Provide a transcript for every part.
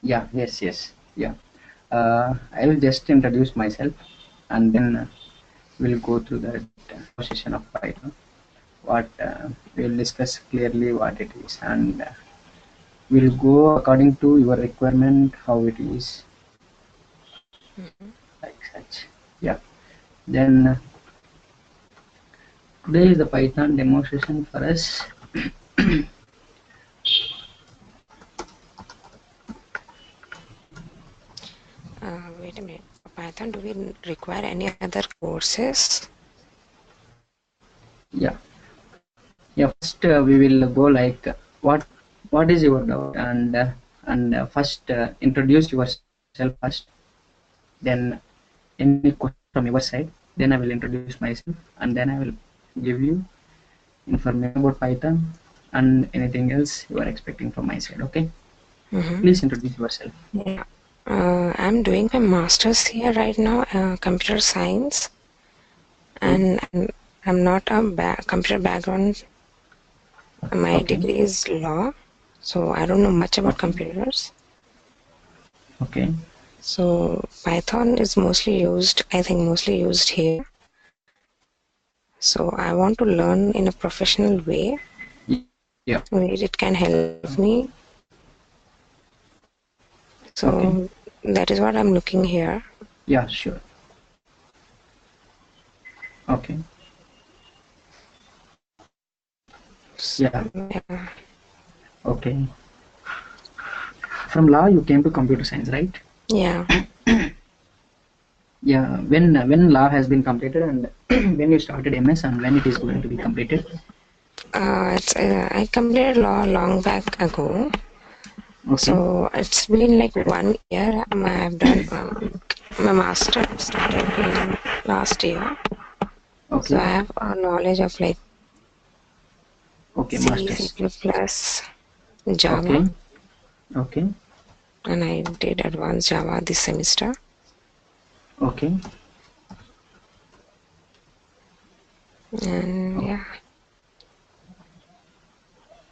Yeah, yes, yes, yeah. I will just introduce myself, and then we'll go through that composition of Python. What we'll discuss clearly what it is, and we'll go according to your requirement how it is, Mhm. like such. Yeah. Then today is the Python demonstration for us. Wait a minute. Python, do we require any other courses? Yeah, yeah. First, we will go like what is your doubt, and first introduce yourself first. Then any question from your side. Then I will introduce myself, and then I will give you information about Python and anything else you are expecting from my side. Okay, Mm-hmm. please introduce yourself. Yeah. I'm doing my master's here right now, computer science, Okay, and I'm not a computer background. My okay, degree is law, so I don't know much about okay, computers. okay, So Python is mostly used, I think, mostly used here. So I want to learn in a professional way yeah, where it can help me. okay, So that is what I'm looking here. yeah, sure, okay, So yeah, yeah, okay. From law you came to computer science, right? yeah. Yeah, when law has been completed, and when you started MS, and when it is going to be completed. I completed law long back ago. Okay, So it's been like 1 year. I've done my master started in last year. So okay, I have a knowledge of like okay, C, C++, masters. Java, Okay, okay, and I did advanced Java this semester. okay, And oh, yeah,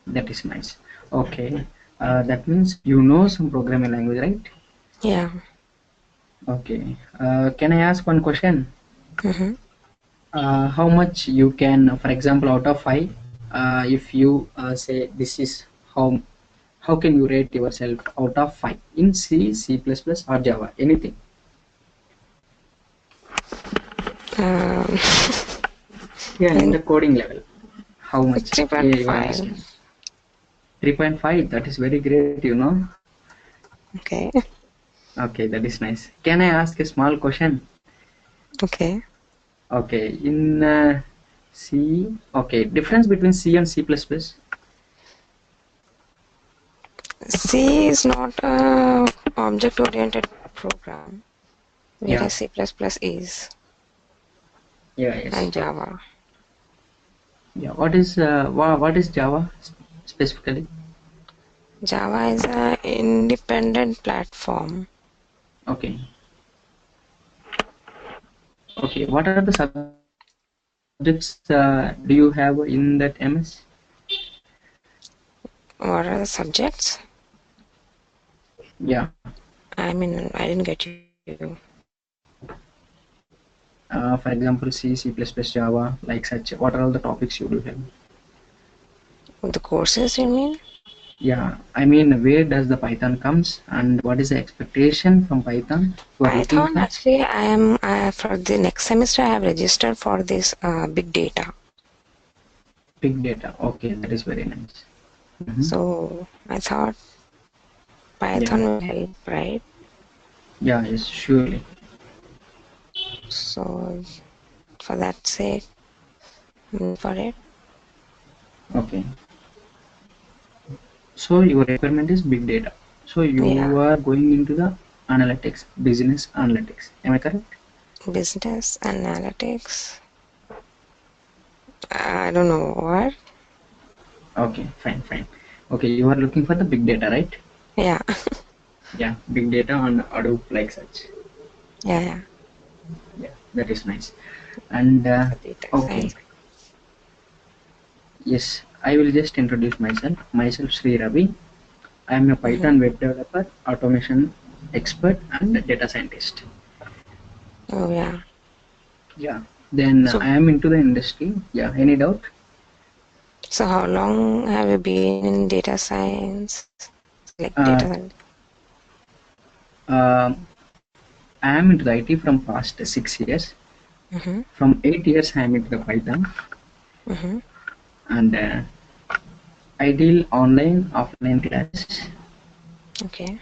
that is nice. Okay, that means you know some programming language, right? yeah. Okay, can I ask one question? Mm-hmm. How much you can, for example, out of five, if you say this is how can you rate yourself out of five in C, C++, or Java, anything? Um, Yeah, I in think the coding level, how much? Yeah, your 3.5. understanding. 3.5. That is very great, you know. Okay. Okay, that is nice. Can I ask a small question? Okay. Okay, in C, okay, difference between C and C++. C is not a object-oriented program, Yeah, whereas C++ is, yeah, yes. and Java. Yeah, what is Java specifically? Java is an independent platform. Okay, okay. What are the subjects do you have in that MS? What are the subjects? Yeah, I mean, I didn't get you. for example, C, C++, Java, like such. What are all the topics you do have? The courses, you mean? Yeah, I mean, where does the Python comes, and what is the expectation from Python you are looking Python, for? actually, for the next semester, I have registered for this big data. Big data. Okay, that is very nice. Hmm. So I thought Yeah, Python will help, right? yeah, yes, surely. So for that sake, for it, Okay, so your requirement is big data. So yeah, you are going into the analytics, business analytics. Am I correct? business analytics. I don't know what. Okay, fine, fine. Okay, you are looking for the big data, right? Yeah, Yeah, big data on Hadoop like such. yeah, yeah. Yeah, that is nice. And For data okay, science. yes, I will just introduce myself. Myself, Sri Ravi. I am a Mm-hmm. Python web developer, automation expert, and data scientist. Oh, yeah. Yeah. Then So, I am into the industry. Yeah. Any doubt? so how long have you been in data science? Like data Uh, science? uh, I am into the IT from past 6 years. Mm-hmm. From 8 years, I am into the Python, Mm-hmm. and I deal online, offline classes, Okay.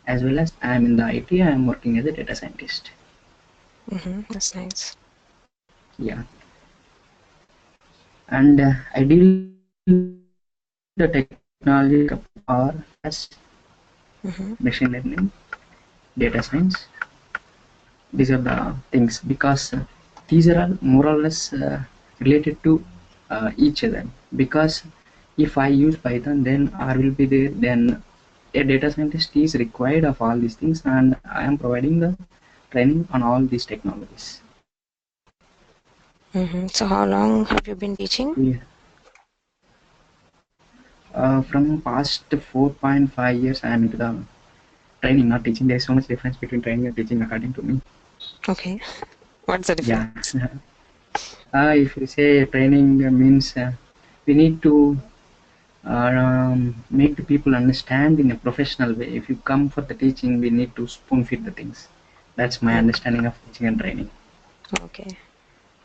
as well as I am in the IT. I am working as a data scientist. Mm-hmm. That's nice. Yeah, and I deal with the technology like R, SAS, Mm-hmm. machine learning, data science. These are the things because these are all more or less related to each other. Because if I use Python, then R will be there. Then a data scientist is required of all these things, and I am providing the training on all these technologies. Mm-hmm. So how long have you been Yeah. teaching? From past 4.5 years, I am into the training, not teaching. There is so much difference between training and teaching, according to me. Okay. What's the difference? Yeah. If you say training means we need to make the people understand in a professional way. If you come for the teaching, we need to spoon feed the things. That's my understanding of teaching and training. Okay.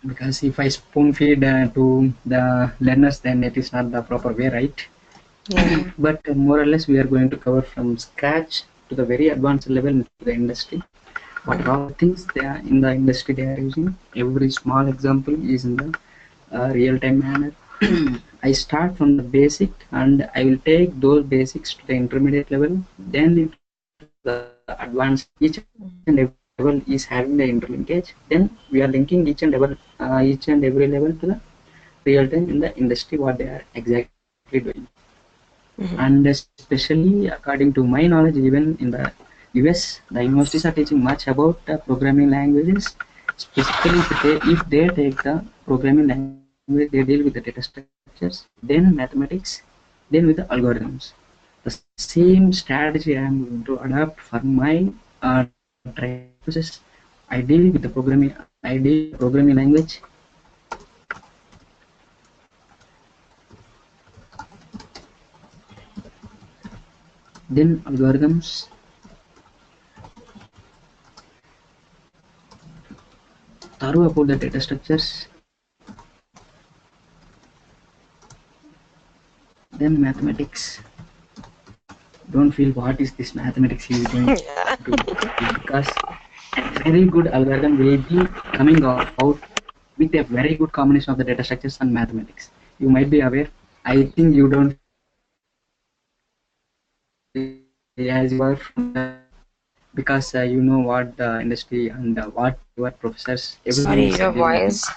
Because if I spoon feed to the learners, then it is not the proper way, right? Yeah. But more or less, we are going to cover from scratch to the very advanced level into the industry. What are Mm-hmm. all the things they are in the industry they are using? Every small example is in the real-time manner. I start from the basic and I will take those basics to the intermediate level, then into the advanced level. Each and every level is having the interlinkage. Then we are linking each and every level to the real time in the industry what they are exactly doing. And Mm-hmm. especially according to my knowledge, even in the US, the universities are teaching much about programming languages. Specifically, if they take the programming language, they deal with the data structures, then mathematics, then with the algorithms. The same strategy I am going to adapt for my training purposes. I deal with the programming. I deal with the programming language, then algorithms, thorough about the data structures, then mathematics. Don't feel what is this mathematics he is going to do, Yeah. because a very good algorithm will be coming out with a very good combination of the data structures and mathematics. You might be aware. I think you don't feel what is this mathematics as you are from the because you know what the industry and what your professors everyone Sorry, is your dealing with. voice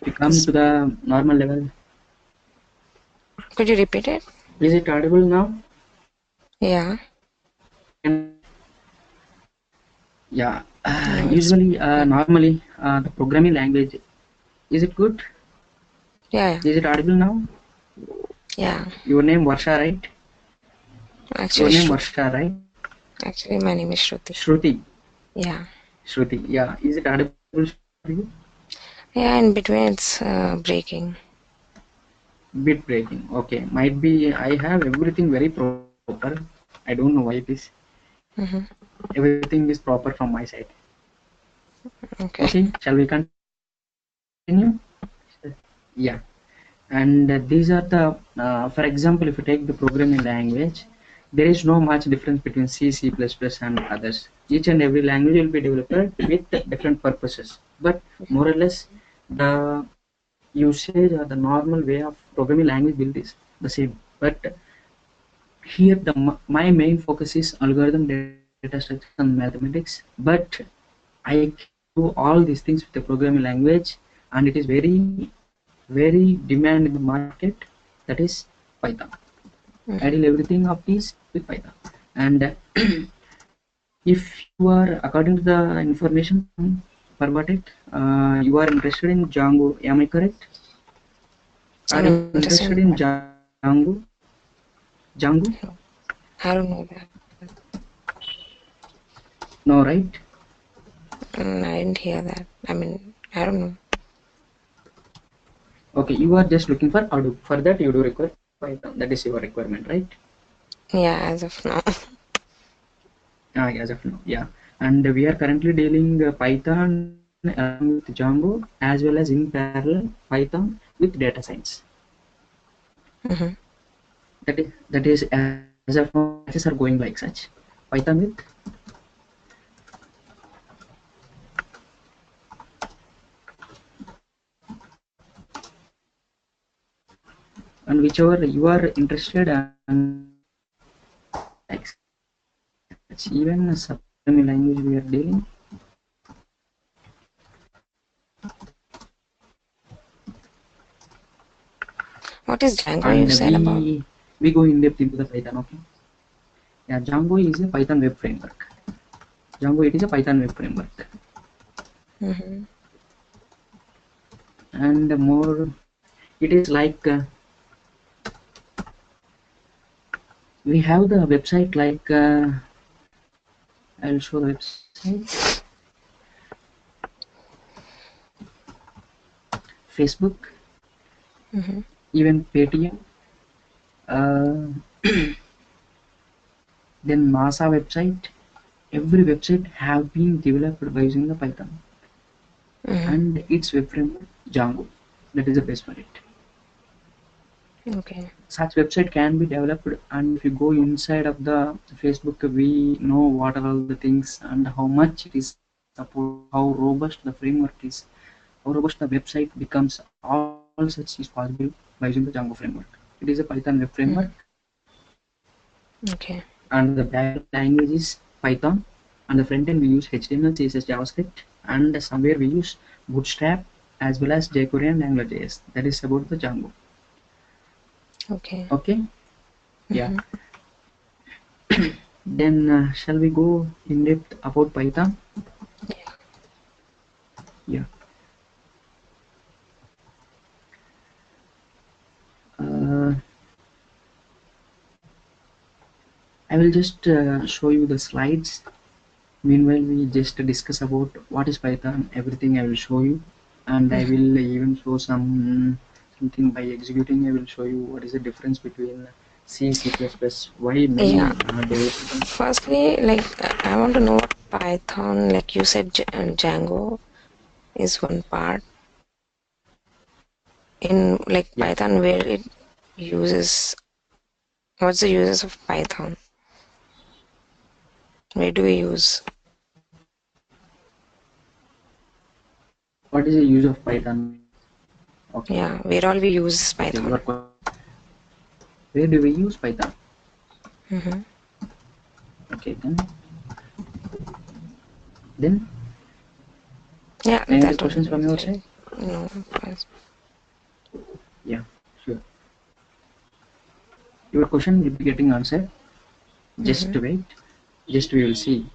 If you come is. to the normal level, Could you repeat it? is it audible now? Yeah. Yeah. No, it's. Usually, normally, the programming language, is it good? Yeah. Yeah. Is it audible now? Yeah. Your name Varsha, right? Your Actually, name Shruti. Varsha, right? Actually, my name is Shruti. Shruti. Yeah. Shruti. Yeah. Is it audible for you? Yeah. In between, it's breaking. Bit breaking. Okay. Might be I have everything very proper. I don't know why it is. Mm-hmm. Everything is proper from my side. Okay. Okay. Shall we continue? Yeah. And these are the for example, if you take the programming language, there is no much difference between C++ and others. Each and every language will be developed with different purposes, but more or less the usage or the normal way of programming language build is the same. But here my main focus is algorithm, data structures and mathematics, but I can do all these things with the programming language, and it is very demand in the market, that is Python. I deal Mm-hmm. everything of these with Python. And if you are, according to the information from Prwatech, you are interested in Django, am I correct? Are you I'm interested interested in in. Django? Django? I don't know that. No, right? I didn't hear that. I mean, I don't know. Okay, you are just looking for Hadoop. For that, you do require Python. That is your requirement, right? Yeah, as of now. As of now, yeah. And we are currently dealing Python along with Django as well as in parallel Python with data science. Mm-hmm. That is as of now the batches are going like such. Python with and whichever you are interested and like such. Even subprogramming language we are dealing. What is Django And you said about? we go in depth into the Python. Okay, yeah, Django is a Python web framework. Django, it is a Python web framework. Mm-hmm. And more, it is like we have the website like I'll show the website. Facebook, Mm-hmm. even Paytm, uh, then NASA website. Every website have been developed by using the Python Mm-hmm. and its web framework Django. That is the best for it. Okay. Such website can be developed, and if you go inside of the Facebook, we know what are all the things and how much it is supported, how robust the framework is, how robust the website becomes. All such is possible by using the Django framework. It is a Python web framework, Mm-hmm. Okay. and the backend language is Python, and the front end we use HTML, CSS, JavaScript, and somewhere we use Bootstrap as well as jQuery and AngularJS. That is about the Django. Okay. Okay, yeah. Mm-hmm. Then shall we go in depth about Python? Yeah. Uh, I will just show you the slides. Meanwhile, we just discuss about what is Python. Everything I will show you, and I Mm-hmm. will even show something by executing. I will show you what is the difference between C, C++. Why Yeah. many developers. Firstly, like I want to know what Python, like you said, Django is one part in like Yeah. Python where it uses. What's the uses of Python? Where do we use? What is the use of Python? Okay. Yeah, where all we use Okay. Your Python. question. Where do we use Python? Mm-hmm. Okay. Then Yeah, any other that questions only. from your Like, side? no, first. Yeah. Sure. Your question will be getting answered. Just Mm-hmm. wait. Just we will see.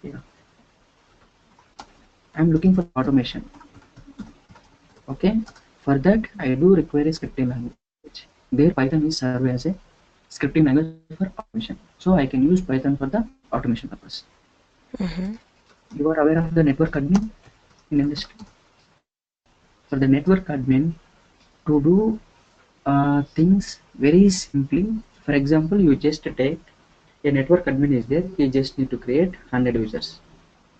Yeah. I'm looking for automation. Okay. For that, I do require a scripting language. There, Python is served as a scripting language for automation. So I can use Python for the automation purpose. Mm-hmm. You are aware of the network admin in industry. For the network admin to do things very simply. For example, you just take a network admin is there. You just need to create 100 users.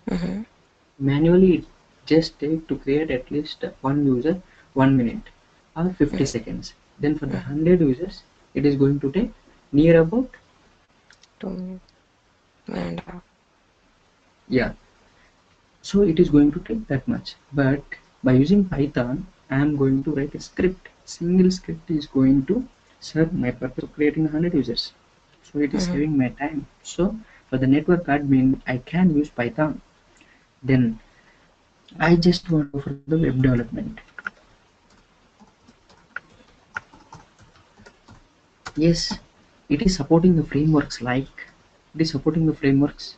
Mm-hmm. Manually, it just take to create at least one user 1 minute or 50 seconds. Then for the Mm-hmm. 100 users, it is going to take near about 2 minutes and a half. yeah. So it is going to take that much. But by using Python, I am going to write a script. Single script is going to serve my purpose of creating 100 users. So it is Mm-hmm. saving my time. So for the network admin, I can use Python. Then I just want to go for the web development. Yes, it is supporting the frameworks like it is supporting the frameworks.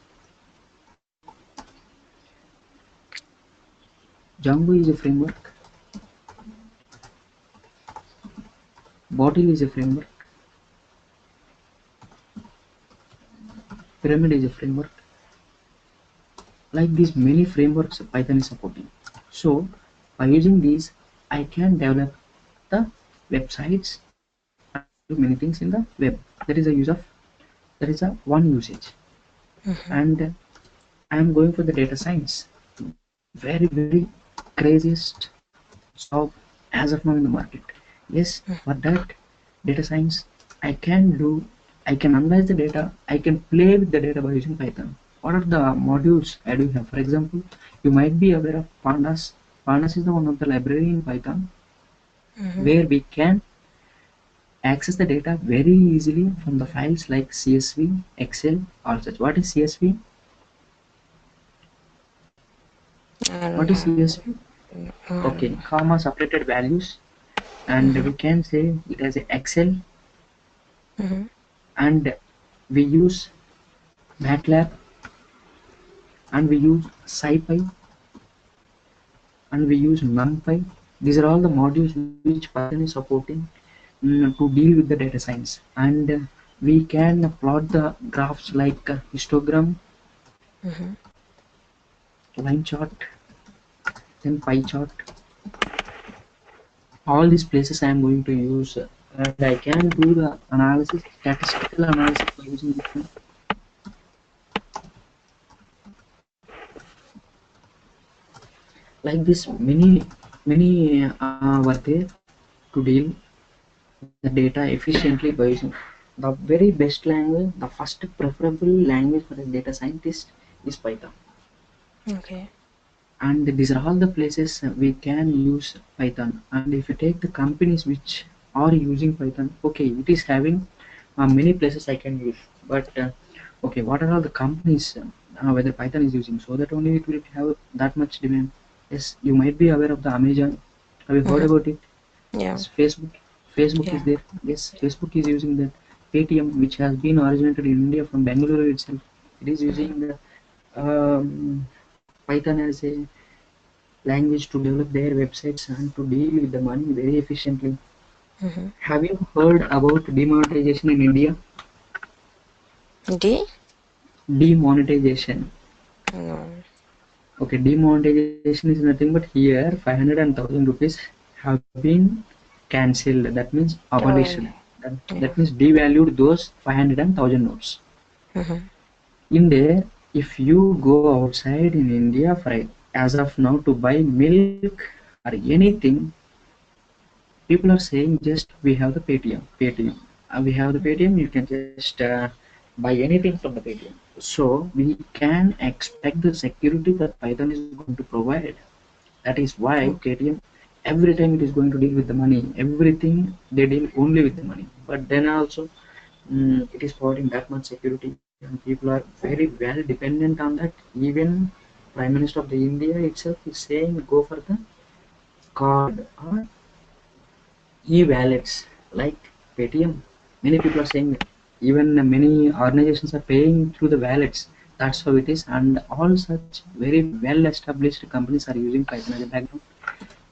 Django is a framework. Bottle is a framework. Pyramid is a framework. Like these many frameworks Python is supporting. So by using these, I can develop the websites and do many things in the web. That is a use of, that is a one usage. Mm-hmm. And I am going for the data science, very very craziest job as of now in the market. Yes, for that data science, I can do, I can analyze the data, I can play with the data by using Python. What are the modules I do have? For example, you might be aware of pandas. Pandas is the one of the library in Python Mm-hmm. where we can access the data very easily from the files like CSV, Excel, all such. What is CSV? I don't What is know. CSV? I don't Okay, know. comma separated values, and Mm-hmm. we can say it as a Excel, Mm-hmm. and we use MATLAB, and we use SciPy, and we use NumPy. These are all the modules which Python is supporting to deal with the data science. And we can plot the graphs like histogram, Mm-hmm. line chart, then pie chart. All these places I am going to use, and I can do the analysis, statistical analysis by using this one. Like this, many were there to deal with the data efficiently by using the very best language. The first preferable language for a data scientist is Python. Okay. And these are all the places we can use Python. And if you take the companies which are using Python, okay, it is having many places I can use. But okay, what are all the companies whether Python is using, so that only it will have that much demand. Yes, you might be aware of the Amazon. Have you heard Mm-hmm. about it? Yeah. Yes, Facebook. Facebook is Yeah. there. Yes, Facebook is using that. Paytm, which has been originated in India from Bangalore itself, it is Mm-hmm. using the Python as a language to develop their websites and to deal with the money very efficiently. Mm-hmm. Have you heard about demonetization in India? D? Demonetization. No. Okay, demonetization is nothing but here 500 and 1000 rupees have been cancelled. That means Oh, abolished. yeah. That Yeah. means devalued those 500 and 1000 notes. Mm-hmm. In there, if you go outside in India for as of now to buy milk or anything, people are saying just we have the Paytm, we have the Paytm. You can just buy anything from the Paytm. So we can expect the security that Python is going to provide. That is why Okay. Paytm every time it is going to deal with the money. Everything they deal only with the money. But then also it is providing that much security, and people are very well dependent on that. Even Prime Minister of the India itself is saying go for the card or e-wallets like Paytm. Many people are saying that. Even many organizations are paying through the wallets. That's how it is, and all such very well-established companies are using Python as a background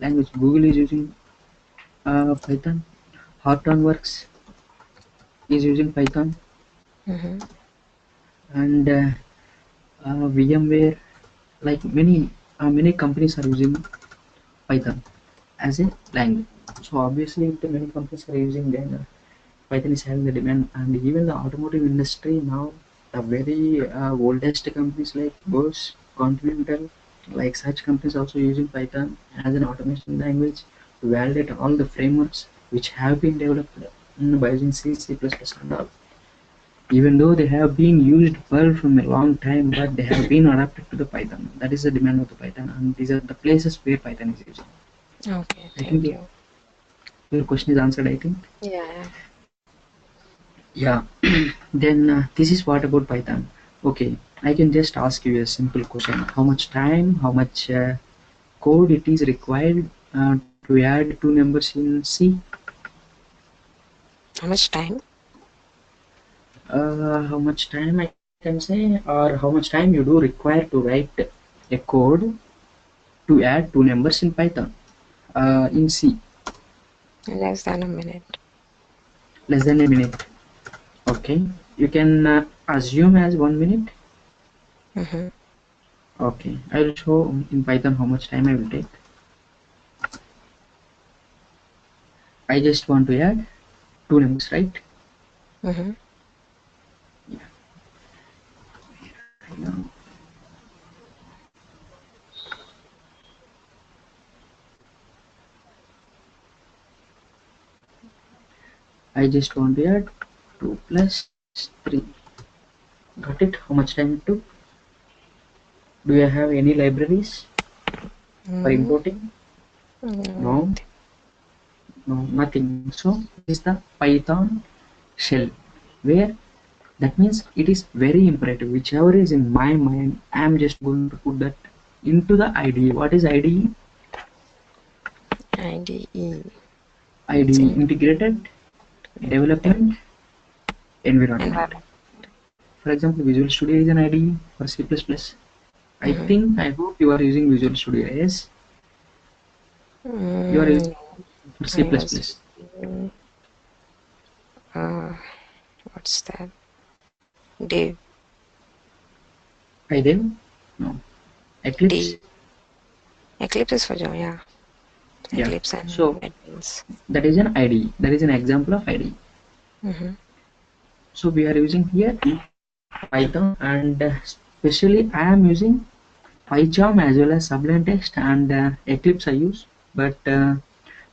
language. Google is using Python. Hortonworks is using Python, Mm-hmm. and VMware, like many companies are using Python as a language. So obviously, if the many companies are using, then Python is having the demand. And even the automotive industry now, the very oldest companies like Bosch, Continental, like such companies also using Python as an automation language to validate all the frameworks which have been developed by using C, C++, and all. Even though they have been used well from a long time, but they have been adapted to the Python. That is the demand of the Python, and these are the places where Python is used. Okay. I think Thank you. your question is answered, I think. Yeah. Yeah. Then this is what about Python. Okay, I can just ask you a simple question. How much time, how much code it is required to add two numbers in C? How much time? How much time I can say, or how much time you do require to write a code to add two numbers in Python in C? Less than a minute. Less than a minute. Okay. You can assume as 1 minute. Mm-hmm. Okay, I will show in Python how much time I will take. I just want to add two numbers, right? Mm-hmm. Yeah. Now I just want to add 2 plus 3. Got it? How much time it took? Do you have any libraries for Mm-hmm. importing? No, No, nothing. no, nothing. So this is the Python shell, where that means it is very imperative. Whichever is in my mind, I am just going to put that into the IDE. What is IDE? IDE. It's IDE, integrated development environment. environment. For example, Visual Studio is an IDE for C++. I Mm-hmm. think, I hope you are using Visual Studio. Yes, you are using Mm, for C++. I was using, uh, what's that? Div. IDEV? No. Eclipse? D. Eclipse is for Java, yeah. Yeah. Eclipse and So NetBeans. that is an IDE. That is an example of IDE. Mm-hmm. So we are using here Python, and especially I am using PyCharm as well as Sublime Text and Eclipse I use. But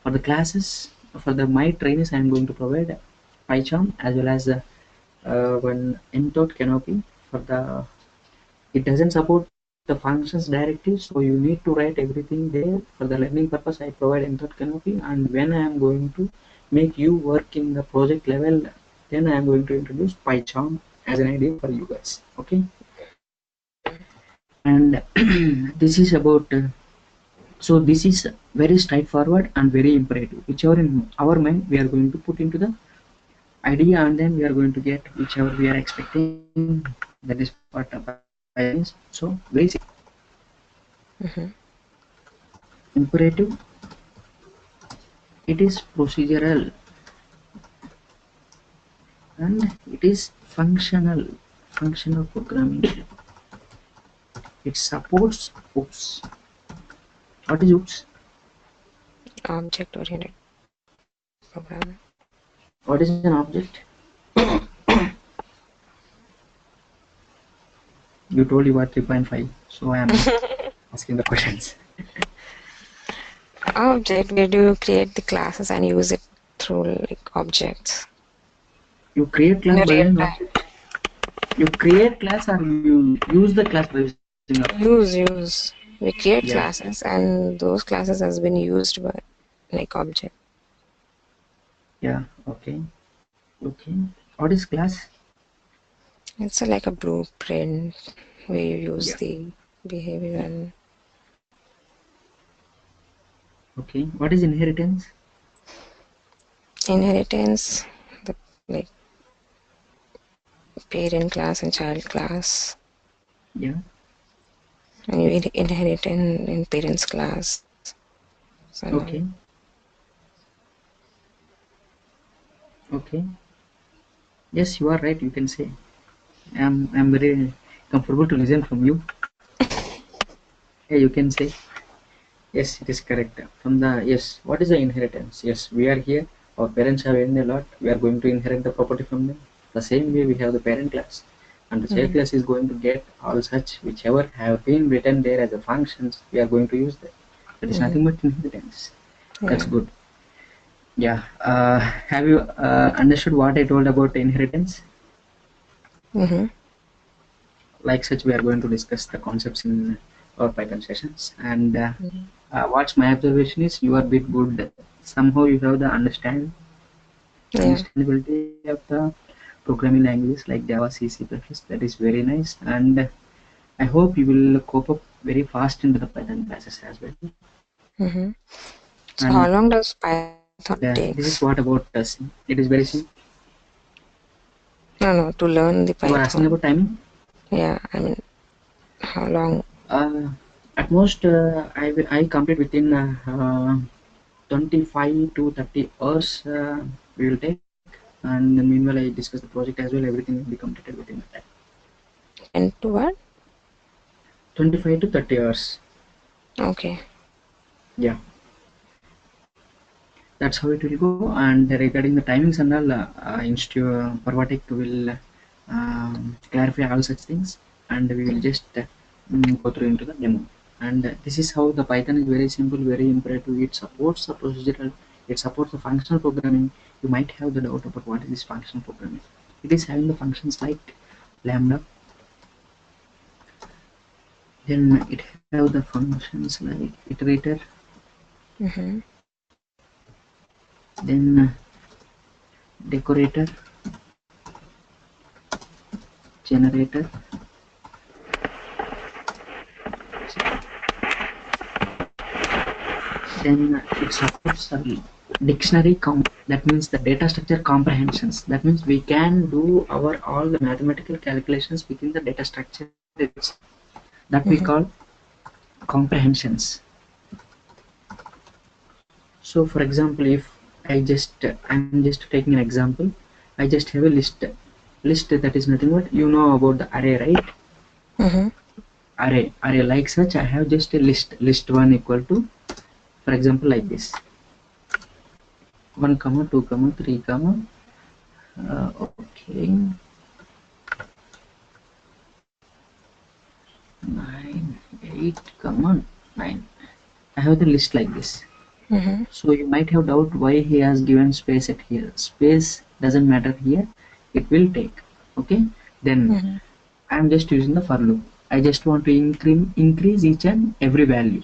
for the classes, for the my trainees, I am going to provide PyCharm as well as one Untitled Canopy. For the it doesn't support the functions directly, so you need to write everything there. For the learning purpose, I provide Untitled Canopy, and when I am going to make you work in the project level, then I am going to introduce PyCharm as an idea for you guys. Okay, and this is about so this is very straightforward and very imperative. Whichever in our mind we are going to put into the idea, and then we are going to get whichever we are expecting. That is what Python is. So very simple. Mm-hmm. Imperative, it is procedural, and it is functional programming. It supports oops. What is oops? Object-oriented programming. What is an object? You told you are 3.5, so I am asking the questions. Object, where do you create the classes and use it through like objects You create in class a by real using time? object. You create class or you use the class by using object. Use. We create Yeah, classes and those classes has been used by like object. yeah, okay, okay. What is class? It's like a blueprint where you use Yeah, the behavior yeah. and Okay. What is inheritance? inheritance, the like parent class and child class, Yeah, and you inherit in parents class and all. okay, okay. Yes, you are right. You can say. I'm very comfortable to listen from you. Yeah, you can say. Yes, it is correct. From the yes, what is the inheritance? Yes, we are here. Our parents have earned a lot. We are going to inherit the property from them. The same way we have the parent class, and the child Mm-hmm. class is going to get all such whichever have been written there as a functions. We are going to use that. That is Mm-hmm. nothing but inheritance. That's Yeah. good. Yeah. Have you understood what I told about inheritance? Mm-hmm. Like such, we are going to discuss the concepts in our Python sessions. And Mm-hmm. what's my observation is you are a bit good. Somehow you have the Yeah. understandability of the programming languages like Java, C, C++. That is very nice. And I hope you will cope up very fast into the Python classes as well. Mm-hmm. So And how long does this Python is what takes? about us. It is very simple. No, no, to learn the You are asking about Python. timing. Yeah, I mean, how long? At most, I complete within 25 to 30 hours. We will take. and meanwhile I discuss the project as well. Everything will be completed within the time. And to what? 25 to 30 hours. Okay. Yeah, that's how it will go. And regarding the timings and all, Institute Prwatech will clarify all such things, and we will just go through into the demo. And this is how the Python is very simple, very imperative. It supports the procedural, it supports the functional programming. You might have the doubt about what is this functional programming. It is having the functions like lambda, then it have the functions like iterator, Mm-hmm. then decorator, generator, then it supports the dictionary count. That means the data structure comprehensions. That means we can do our all the mathematical calculations within the data structure itself. That we Mm-hmm. call comprehensions. So for example, if I'm just taking an example, I just have a list that is nothing but, you know about the array, right? Mm-hmm. Array like such, I have just a list 1 equal to, for example, like this, 1 comma 2 comma 3 comma okay, 9 8 comma 9. I have the list like this. Mm-hmm. So you might have doubt why he has given space at here. Space doesn't matter here, it will take. Okay, then Mm-hmm. I'm just using the for loop. I just want to increase each and every value.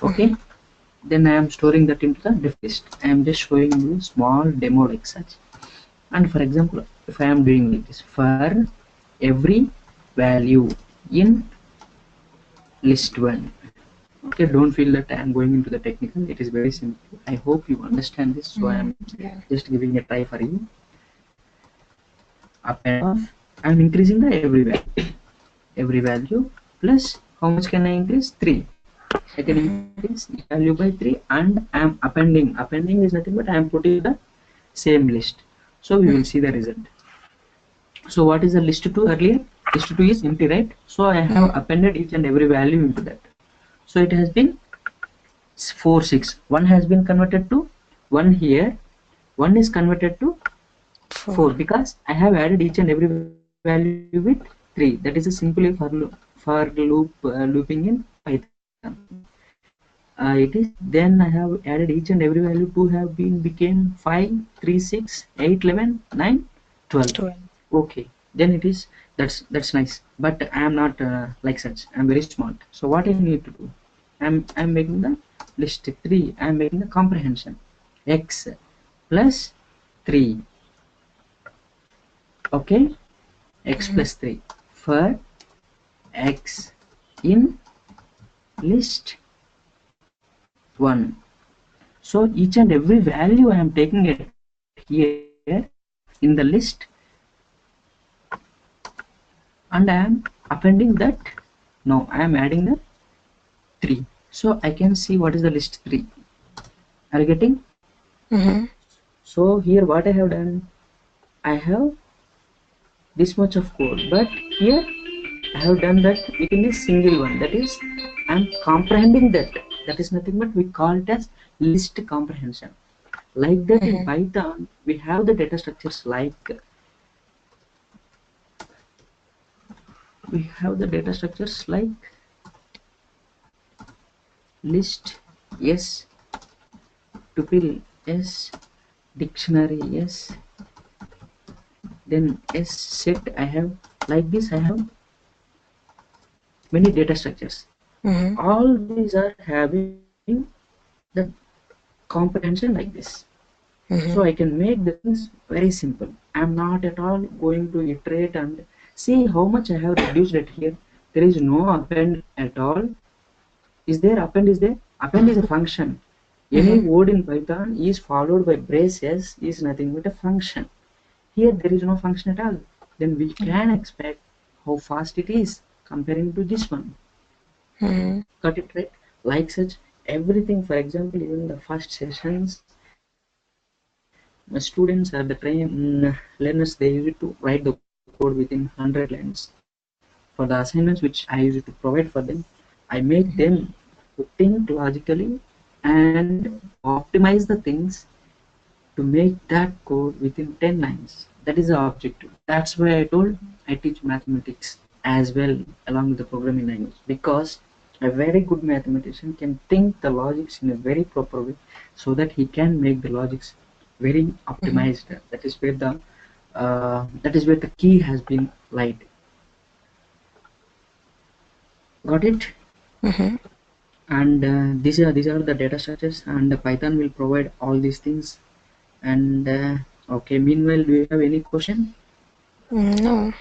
Okay, Mm-hmm. then I am storing that into the diff list. I am just showing you small demo like such. And for example, if I am doing like this, for every value in list 1. Okay, don't feel that I am going into the technical. It is very simple. I hope you understand this. So I Mm-hmm. am Yeah. just giving a try for you. Up and off, I am increasing the every value. Every value plus how much can I increase? 3. I can Mm-hmm. increase each value by 3, and I am appending. Appending is nothing but I am putting the same list. So we will see the result. So what is the list 2 earlier? List 2 is empty, right? So I have Mm-hmm. appended each and every value into that. So it has been 4 6. 1 has been converted to 1 here. 1 is converted to 4 4. because I have added each and every value with 3. That is a simply for loop looping in Python. It is then I have added each and every value to have been became 5 3 6 8 11 9 12. 12. Okay, then it is, that's nice, but I am not like such. I am very smart. So what I need to do, I'm making the list 3. I am making the comprehension x plus 3. Okay, x Mm-hmm. plus 3 for x in list 1. So each and every value I am taking it here in the list, and I am appending that. Now I am adding the 3. So I can see what is the list 3. Are you getting? Mm-hmm. So here what I have done, I have this much of code, but here I have done that within a single one. That is, I am comprehending that. That is nothing but we call it as list comprehension. Like that in Mm-hmm. Python, we have the data structures like, we have the data structures like list, yes, tuple, yes, dictionary, yes, then s set. I have like this. I have many data structures. Mm-hmm. All these are having the comprehension like this. So I Mm-hmm. can make the things very simple. I'm not at all going to iterate and see how much I have reduced it here. There is no append at all. Is there append? Is there? Append is a function. Any Mm-hmm. word in Python is followed by braces is nothing but a function. Here there is no function at all. Then we can expect how fast it is comparing to this one. Mm-hmm. Got it right? Like such, everything. For example, even the first sessions, students or the learners, they used to write the code within 100 lines. For the assignments which I used to provide for them, I make them to think logically and to optimize the things to make that code within 10 lines. That is the objective. That's why I told I teach mathematics as well along with the programming language, because a very good mathematician can think the logics in a very proper way so that he can make the logics very Mm-hmm. optimized. That is where the key has been laid. Got it? Mm-hmm. And these are the data structures, and the Python will provide all these things. And okay, meanwhile, do you have any question? No.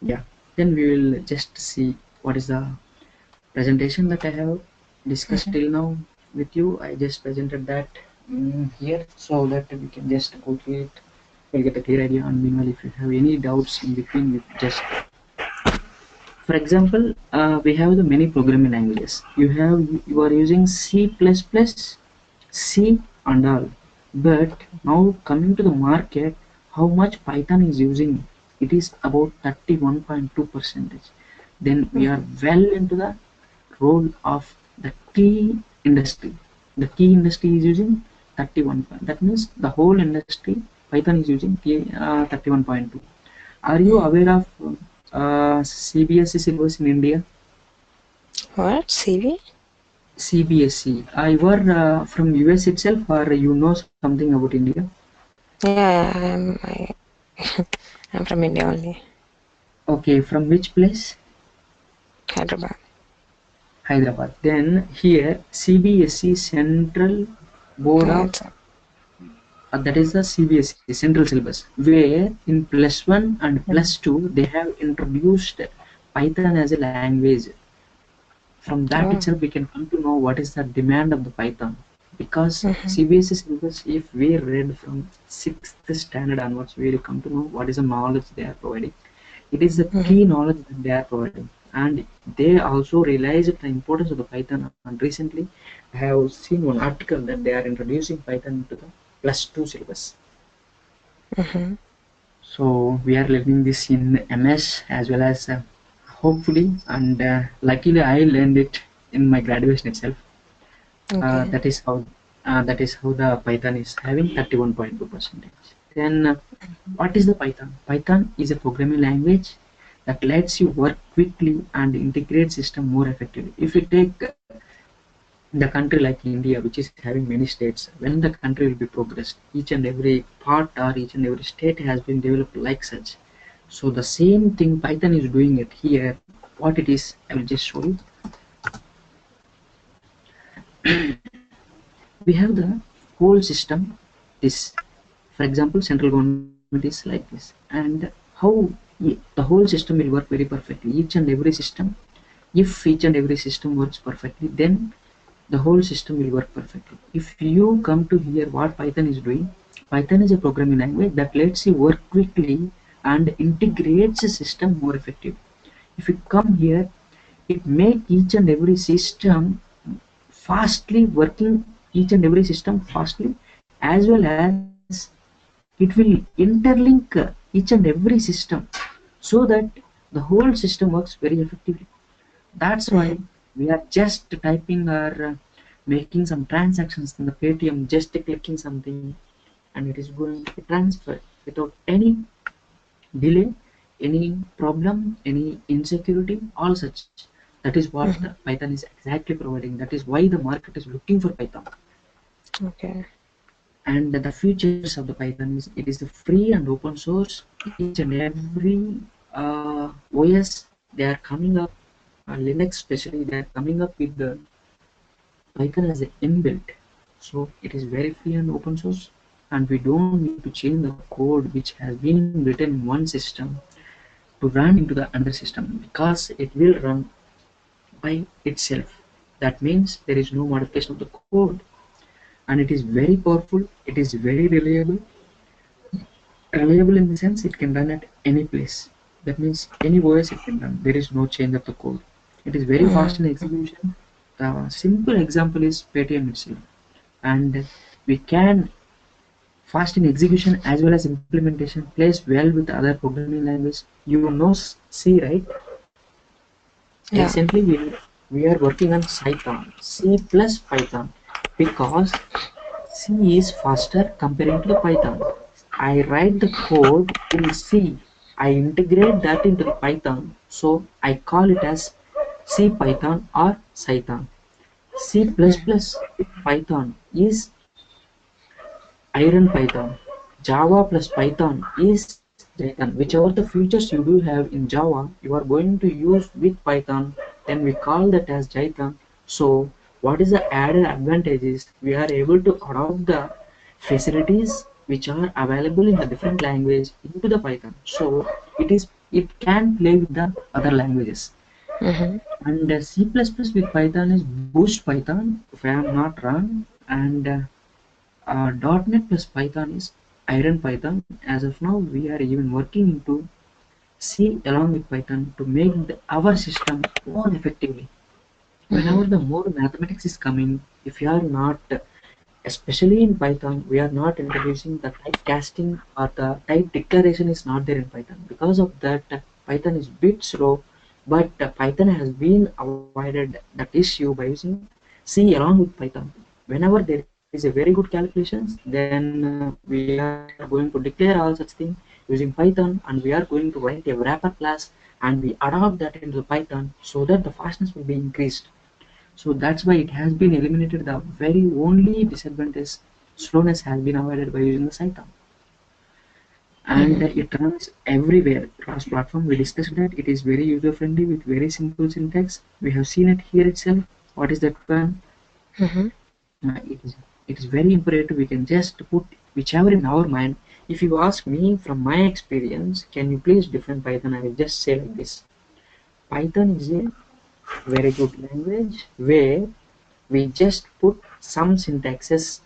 Yeah, then we will just see what is the presentation that I have discussed Mm-hmm. till now with you. I just presented that here so that we can just go through it. We'll get a clear idea. And meanwhile, if you have any doubts in between, you just, for example, we have the many programming languages. You are using C++, C and all. But now coming to the market, how much Python is using? It is about 31.2 percentage. Then we are Mm-hmm. well into the role of the key industry. The key industry is using 31. That means the whole industry Python is using 31.2. Are you aware of CBSE syllabus in India? What? CV? CBSE. You are from US itself, or you know something about India? Yeah, I'm from India only. Okay, from which place? Hyderabad. Hyderabad. Then here CBSE Central Board Yeah, of it's that is the CBSE Central Syllabus, where in plus one and plus mm-hmm. two they have introduced Python as a language. From that Oh. itself we can come to know what is the demand of the Python, because Mm-hmm. CBSE syllabus, if we read from 6th standard onwards, we will come to know what is the knowledge they are providing. It is the Mm-hmm. key knowledge that they are providing, and they also realized the importance of the Python. And recently I have seen one article that they are introducing Python into the plus 2 syllabus. Mm-hmm. So we are learning this in MS as well as hopefully, and luckily I learned it in my graduation itself. Okay. That is how the Python is having 31.2 percentage. Then what is the Python? Python is a programming language that lets you work quickly and integrate system more effectively. If you take the country like India, which is having many states, when the country will be progressed, each and every part or each and every state has been developed like such. So the same thing Python is doing it here. What it is, I will just show you. We have the whole system. This, for example, central government is like this, and how the whole system will work very perfectly. Each and every system, if each and every system works perfectly, then the whole system will work perfectly. If you come to hear what Python is doing, Python is a programming language that lets you work quickly and integrates a system more effective. If you come here, it make each and every system fastly working, each and every system fastly, as well as it will interlink each and every system so that the whole system works very effectively. That's why Mm-hmm. we are just typing or making some transactions in the Paytm, just clicking something, and it is going to be transferred without any delay, any problem, any insecurity, all such. That is what Mm-hmm. Python is exactly providing. That is why the market is looking for Python. Okay. And the features of the Python is, it is the free and open source. Each and every OS they are coming up, Linux especially, they are coming up with the Python as an inbuilt. So it is very free and open source, and we don't need to change the code which has been written in one system to run into the another system, because it will run by itself. That means there is no modification of the code, and it is very powerful. It is very reliable. Reliable in the sense it can run at any place. That means any OS it can run. There is no change of the code. It is very fast in Mm-hmm. execution. The simple example is Paytm itself, and we can fast in execution as well as implementation, plays well with other programming language. You know C, right? Yeah. Recently we are working on Python, C plus Python, because C is faster comparing to the Python. I write the code in C, I integrate that into the Python, so I call it as C Python or Python. C++ with Python is Iron Python. Java plus Python is Jython. Whichever the features you do have in Java, you are going to use with Python, then we call that as Jython. So what is the added advantage is we are able to adopt the facilities which are available in the different language into the Python. So it can play with the other languages. Mm-hmm. And C++ with Python is Boost Python, if I am not wrong, and .NET plus Python is Iron Python. As of now, we are even working into C along with Python to make our system more effectively. Mm-hmm. Whenever the more mathematics is coming, if you are not, especially in Python, we are not introducing the type casting or the type declaration is not there in Python. Because of that, Python is bit slow, but Python has been avoided that issue by using C along with Python. Whenever there is a very good calculations, then we are going to declare all such thing using Python, and we are going to write a wrapper class and we adopt that into the Python so that the fastness will be increased. So that's why it has been eliminated. The very only disadvantage, slowness, has been avoided by using the Python. And Mm-hmm. it runs everywhere across platform. We discussed that it is very user friendly with very simple syntax. We have seen it here itself. What is that one? Mm-hmm. It is very imperative. We can just put whichever in our mind. If you ask me from my experience, can you please define Python? I will just say like this: Python is a very good language where we just put some syntaxes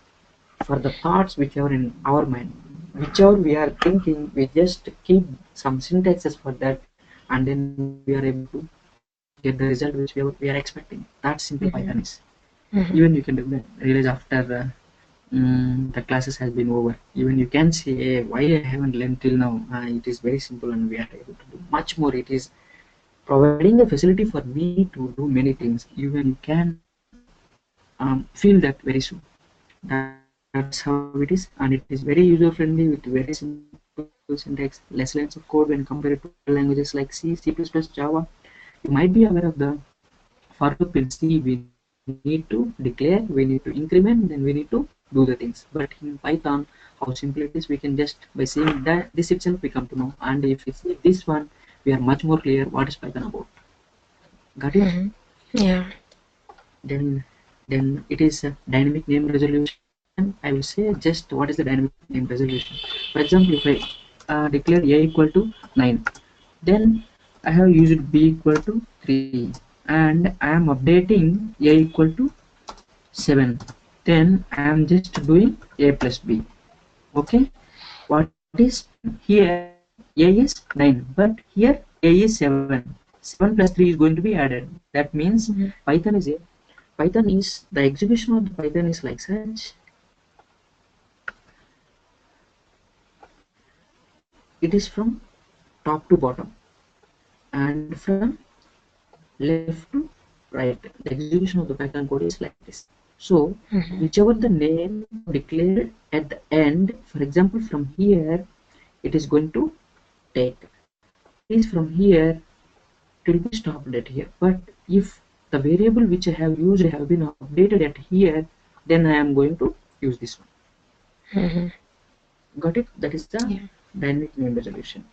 for the thoughts which are in our mind. Whichever we are thinking, we just keep some syntaxes for that, and then we are able to get the result which we are expecting. That's simple Python is. Even you Mm-hmm. can do that. Realize after the classes has been over. Even you can say, hey, why I haven't learned till now. It is very simple, and we are able to do much more. It is providing a facility for me to do many things. Even you can feel that very soon. That's how it is, and it is very user friendly with very simple syntax, less lines of code when compared to other languages like C, C++, Java. You might be aware of the for loop in C. We need to declare, we need to increment, then we need to do the things. But in Python, how simple it is, we can just by seeing this itself we come to know. And if we see this one, we are much more clear what is Python about. Got it? Mm-hmm. Yeah. Then it is a dynamic name resolution. I will say just what is the dynamic name resolution. For example, if I declare a equal to 9, then I have used b equal to 3, and I am updating a equal to 7. Then I am just doing a plus b. Okay, what is 10 here? A is 9, but here a is 7. 7 plus 3 is going to be added. That means Mm-hmm. Python is the execution of the Python is like such. It is from top to bottom and from left to right. The execution of the Python code is like this. So Mm-hmm. whichever the name you have declared at the end, for example, from here, it is going to take. It is from here, it will be stopped at here. But if the variable which I have used have been updated at here, then I am going to use this one. Mm-hmm. Got it? That is the Yeah. dynamic name resolution.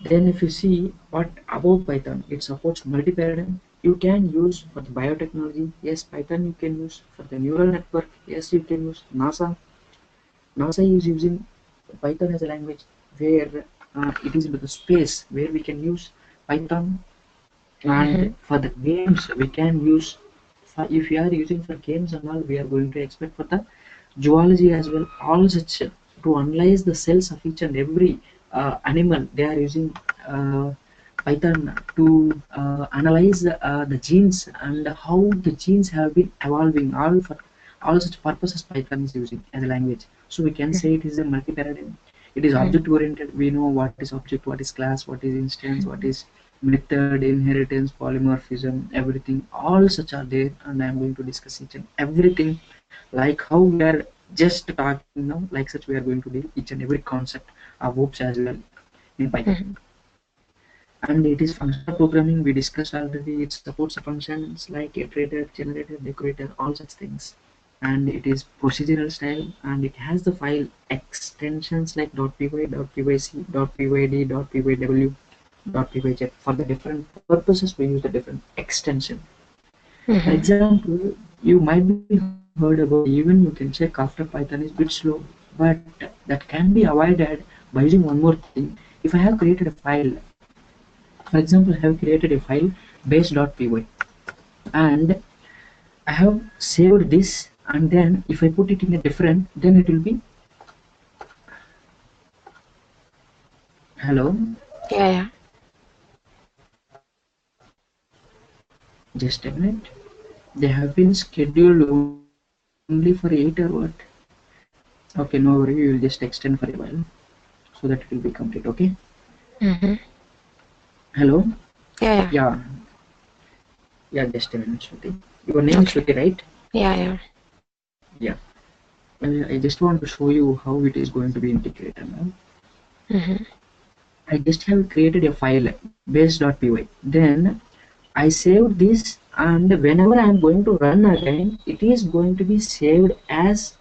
Then if you see what about Python, it supports multi-paradigm. You can use for the biotechnology. Yes, Python you can use for the neural network. Yes, you can use NASA. NASA is using Python as a language where it is into the space where we can use Python. Mm-hmm. And for the games we can use, if we are using for games and all, we are going to expect for the zoology as well, all such to analyze the cells of each and every animal. They are using Python to analyze the genes and how the genes have been evolving, all for all such purposes Python is using as a language. So we can say it is a multi-paradigm. It is Mhm. object oriented. We know what is object, what is class, what is instance, what is method, inheritance, polymorphism, everything. All such are there, and I am going to discuss each and everything like how we are just talking now. Like such, we are going to deal each and every concept of hoops as well in Python. Mhm. And it is functional programming we discussed already. It supports functions like iterator, generator, decorator, all such things. And it is procedural style, and it has the file extensions like .py, .pyc, .pyd, .pyw, .pyz. For the different purposes we use the different extension. For Mhm. example, you might be heard about, even you can check after Python is bit slow, but that can be avoided by using one more thing. If I have created a file, for example, I have created a file base.py, and I have saved this, and then if I put it in a different, then it will be hello. Yeah, yeah. Just a minute. They have been scheduled only for 8 or what? Okay, no worry. We will just extend for a while so that it will be complete. Okay. Mhm. Hello. Yeah, yeah. Yeah. Yeah. Just a minute, Shruti. Your name is Okay. Shruti, right? Yeah, yeah. Yeah. I just want to show you how it is going to be integrated now. Mhm. I just have created a file base.py. Then I saved this, and whenever I am going to run again, it is going to be saved as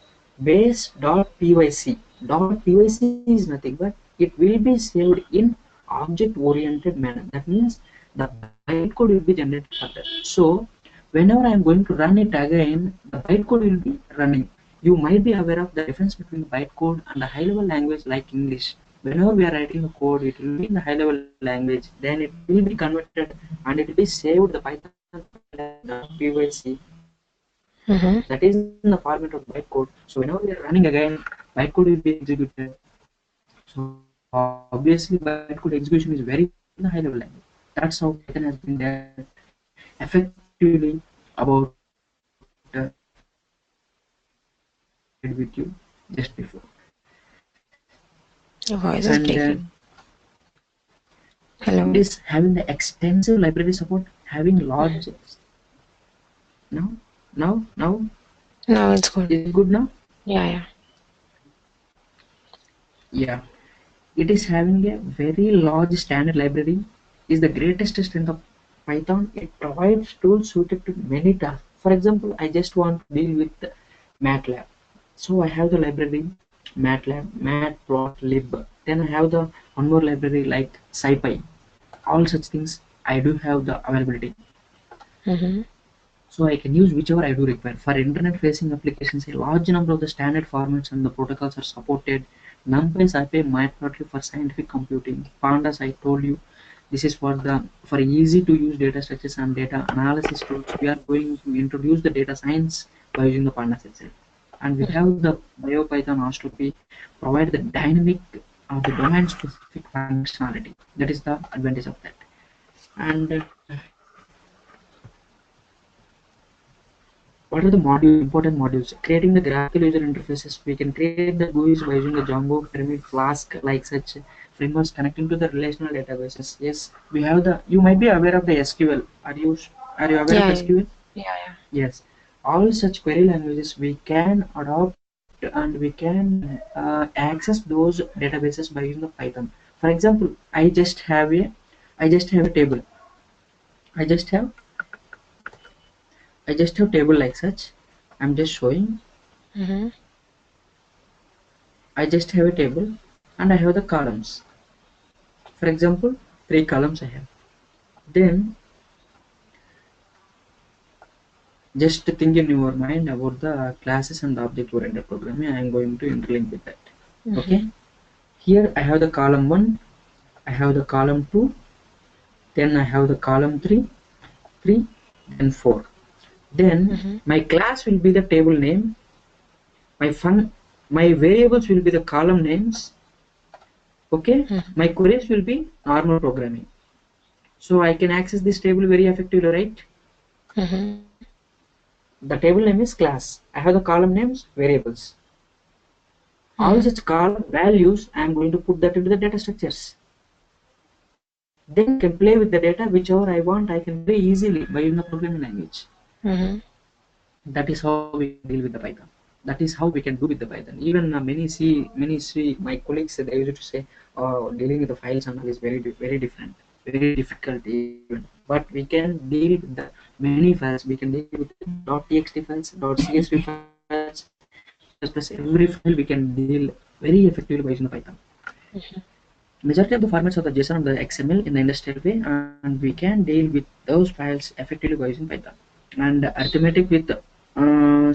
base.pyc. .pyc is nothing but it will be saved in object oriented manner. That means the bytecode will be generated further. So whenever I am going to run it again, the bytecode will be running. You might be aware of the difference between the bytecode and the high level language like English. Whenever we are writing a code, it will be in the high level language, then it will be converted and it will be saved the Python file as .pyc. That is in the format of bytecode. Mhm. So whenever we are running again, bytecode will be executed. So obviously bytecode execution is very fast in the high level language. That's how Python has been there effectively about everything which I have shared with you just before. Your voice is And breaking. it Hello. is having the extensive library support, having Mhm. large now Now it's good. is it good now? Yeah, yeah. Yeah, it is having a very large standard library. Is the greatest strength of Python. It provides tools suited to many tasks. For example, I just want to deal with MATLAB, so I have the library MATLAB, matplotlib. Then I have the one more library like SciPy. All such things I do have the availability, Mhm. so I can use whichever I do require. For internet facing applications, a large number of the standard formats and the protocols are supported. NumPy, SciPy, Matplotlib for scientific computing. Pandas, I told you, this is for the for easy to use data structures and data analysis tools. We are going to introduce the data science by using the pandas itself. And we have the BioPython Ostropy provide the dynamic of the domain specific functionality. That is the advantage of that. And what are the modules, important modules? Creating the graphical user interfaces. We can create the GUIs by using the Django, Pyramid, Flask, like such frameworks connecting to the relational databases. Yes, we have the. You might be aware of the SQL. Are you aware of Yeah, yeah. SQL? Yeah, yeah. Yes. All such query languages we can adopt and we can access those databases by using the Python. For example, I just have a table. I just have I just have table like such. I'm just showing. Mhm. I just have a table and I have the columns. For example, three columns I have. Then just think in your mind about the classes and the object oriented programming. I am going to interlink with that. Okay. Mhm. Here I have the column 1, I have the column 2, then I have the column 3, then 4. Then Mhm. my class will be the table name. My variables will be the column names. Okay. Mhm. My queries will be normal programming. So I can access this table very effectively, right? Mhm. The table name is class. I have the column names variables. All Mm-hmm. such column values I am going to put that into the data structures. Then I can play with the data whichever I want. I can very easily by using the programming language. Mm-hmm. That is how we can deal with the Python. That is how we can do with the Python. Even many see my colleagues, they used to say, oh, dealing with the files and all is very different, very difficult even. But we can deal with the many files. We can deal with .txt files, .csv files, .c++, every file we can deal very effectively by using the Python. Majority of the formats of the JSON and the XML in the industrial way, and we can deal with those files effectively by using Python. And arithmetic with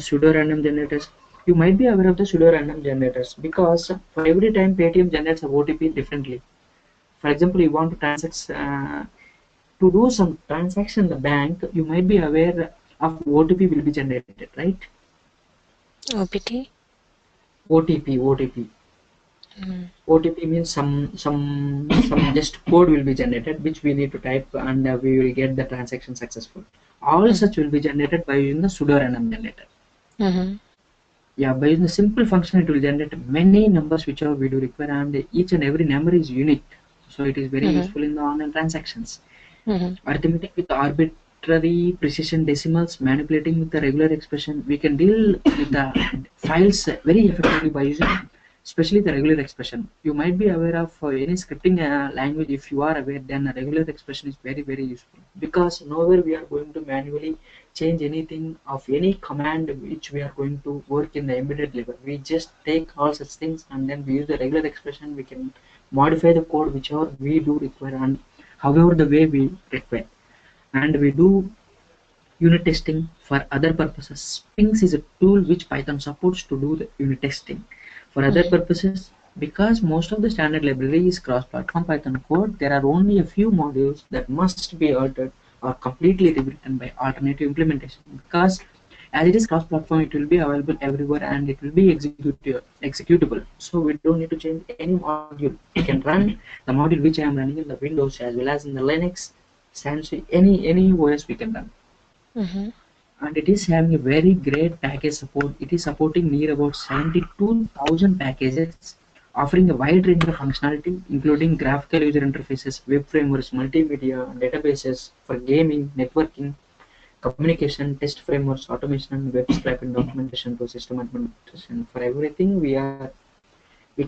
pseudo random generators. You might be aware of the pseudo random generators because for every time Paytm generates a OTP differently. For example, you want to transact to do some transaction in the bank, you might be aware of OTP will be generated, right? OPT. OTP. Mm-hmm. OTP means some just code will be generated which we need to type, and we will get the transaction successful. All such will be generated by using the pseudo random generator. Mm-hmm. Yeah, by using the simple function it will generate many numbers whichever we do require, and each and every number is unique. So it is very Mm-hmm. useful in the online transactions. Mm-hmm. Arithmetic with arbitrary precision decimals, manipulating with the regular expression. We can deal with the files very effectively by using especially the regular expression. You might be aware of any scripting language. If you are aware, then a regular expression is very useful, because nowhere we are going to manually change anything of any command which we are going to work in the embedded level. We just take all such things and then we use the regular expression. We can modify the code whichever we do require and however the way we require. And we do unit testing for other purposes. Sphinx is a tool which Python supports to do the unit testing for other Mm-hmm. purposes. Because most of the standard library is cross-platform Python code, there are only a few modules that must be altered or completely rewritten by alternative implementation. Because as it is cross-platform, it will be available everywhere and it will be executable. So we don't need to change any module. We can run the module which I am running in the Windows as well as in the Linux, sans any OS we can run. Mm-hmm. And it is having a very great package support. It is supporting near about 72,000 packages, offering a wide range of functionality, including graphical user interfaces, web frameworks, multimedia, databases for gaming, networking, communication, test frameworks, automation, web scraping, documentation, to system administration. For everything, we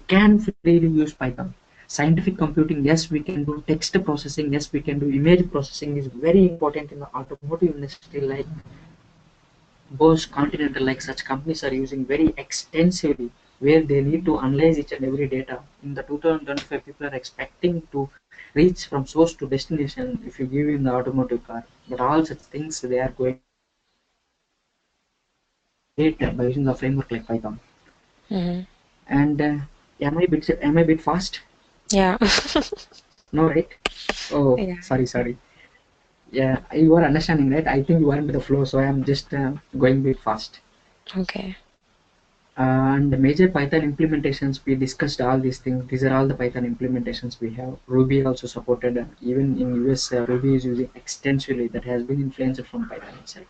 can freely use Python. Scientific computing, yes, we can do text processing, yes, we can do image processing. Is very important in the automotive industry, like Bosch, Continental, like such companies are using very extensively, where they need to analyze each and every data. In the 2025, people are expecting to reach from source to destination if you give in the automotive car. But all such things they are going to create by using the framework like Python. Mm-hmm. And am I bit fast? Yeah. No, right? Oh, Yeah. sorry. Yeah, you are understanding, right? I think you are into the flow, so I am just going a bit fast. Okay. And the major Python implementations, we discussed all these things. These are all the Python implementations we have. Ruby also supported. Even in US, Ruby is using extensively. That has been influenced from Python itself.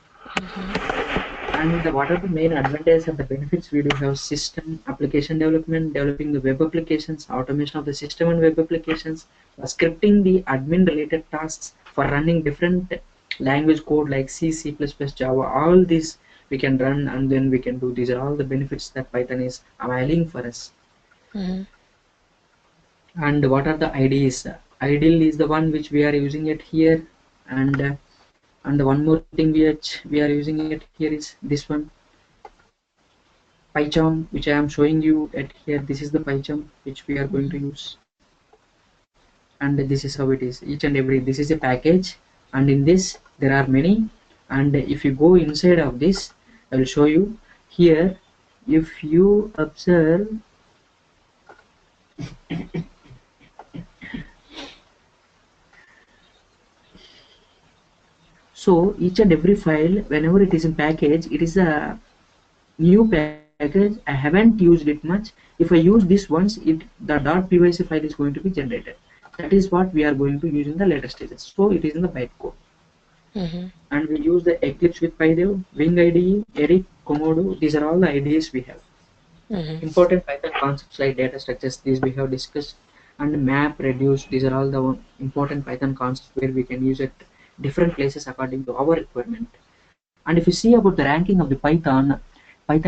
And what are the main advantages and the benefits? We do have system application development, developing the web applications, automation of the system and web applications, scripting the admin related tasks for running different language code like C, C++, Java. All these we can run and then we can do. These are all the benefits that Python is availing for us. Mm-hmm. And what are the IDEs? Ideal is the one which we are using it here, and and the one more thing which we are using it here is this one, PyCharm, which I am showing you at here. This is the PyCharm which we are going to use, and this is how it is. Each and every, this is a package, and in this there are many. And if you go inside of this, I will show you here. If you observe, so each and every file, whenever it is in package, it is a new package. I haven't used it much. If I use this once, the .pyc file is going to be generated. That is what we are going to use in the later stages. So it is in the bytecode. Mm-hmm. And we use the Eclipse with PyDev, Wing IDE, Eric, Komodo. These are all the IDEs we have. Mm-hmm. Important Python concepts like data structures, these we have discussed, and map, reduce. These are all the important Python concepts where we can use it different places according to our requirement. And if you see about the ranking of the Python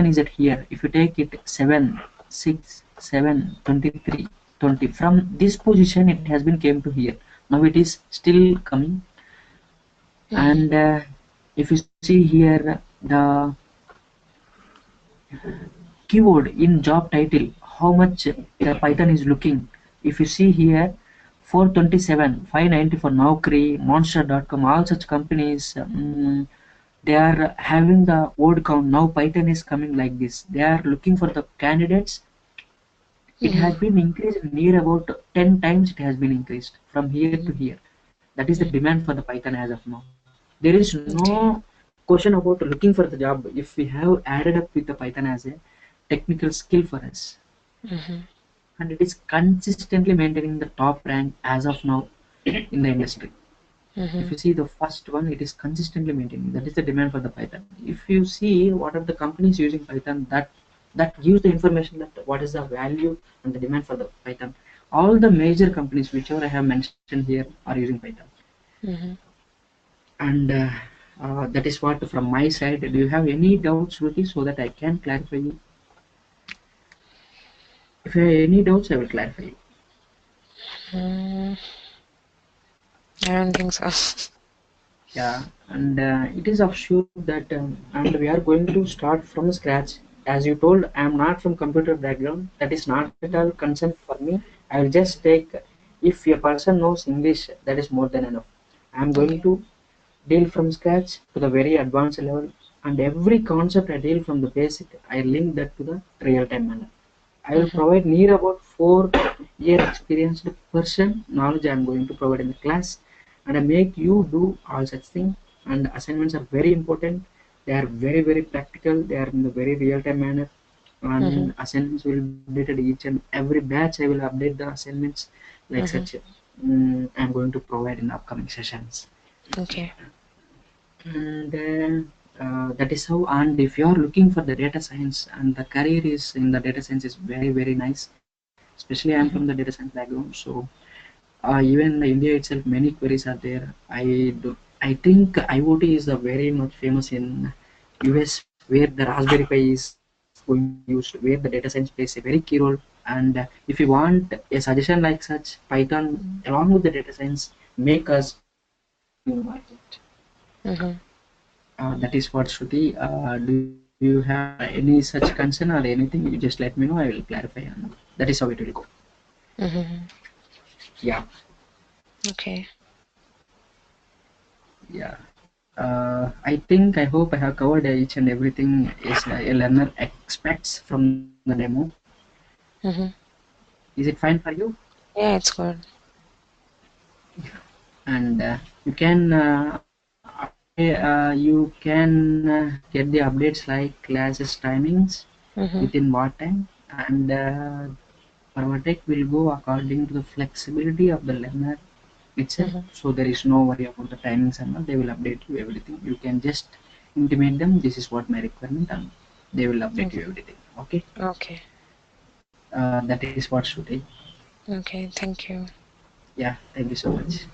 is at here. If you take it 7, 6, 7, 23, 20, from this position it has been came to here. Now it is still coming. Mm-hmm. And if you see here the keyword in job title, how much the Python is looking. If you see here, 427, 590 for Naukri, Monster.com, all such companies, they are having the word count. Now Python is coming like this. They are looking for the candidates. It Mm-hmm. has been increased near about 10 times. It has been increased from here to Mm-hmm. here. That is the Mm-hmm. demand for the Python as of now. There is Okay. no question about looking for the job if we have added up with the Python as a technical skill for us, Mm-hmm. and it is consistently maintaining the top rank as of now in the industry. Mm-hmm. If you see the first one, it is consistently maintaining. That is the demand for the Python. If you see what are the companies using Python, that gives the information that what is the value and the demand for the Python. All the major companies, whichever I have mentioned here, are using Python. Mm-hmm. And that is what from my side. Do you have any doubts, Ruti, so that I can clarify you? If you have any doubts, I will clarify you. Mm, I don't think so. Yeah, and it is of sure that, and we are going to start from scratch. As you told, I am not from computer background. That is not at all concern for me. I will just take, if a person knows English, that is more than enough. I am going Okay. to deal from scratch to the very advanced level, and every concept I deal from the basic, I link that to the real time manner. I will Mm-hmm. provide near about 4 year experienced person knowledge I am going to provide in the class, and I make you do all such thing. And assignments are very important. They are very practical. They are in the very real time manner, Mm-hmm. and assignments will be updated each and every batch. I will update the assignments like Mm-hmm. such. I am going to provide in upcoming sessions. Okay. And that is how. And if you are looking for the data science, and the career is in the data science is very nice, especially I'm from the Mm-hmm. data science background. So even in India itself, many queries are there. I think IoT is a very much famous in US, where the Raspberry Pi is going to be used, where the data science plays a very key role. And if you want a suggestion like such, Python along with the data science make us in the market. Mm-hmm. That is what, Shruti. Do you have any such concern or anything? You just let me know. I will clarify. And that is how it will go. Mm-hmm. Yeah, Okay. yeah. I think I hope I have covered each and everything is a learner expects from the demo. Mm-hmm. Is it fine for you? Yeah, it's good. And you can you can get the updates like classes timings Mm-hmm. within what time, and Prwatech will go according to the flexibility of the learner itself. Mm-hmm. So there is no worry about the timings and all. They will update you everything. You can just intimate them. This is what my requirement, and they will update you Mm-hmm. everything. Okay. Okay. That is what should. Okay. Thank you. Yeah. Thank you so much.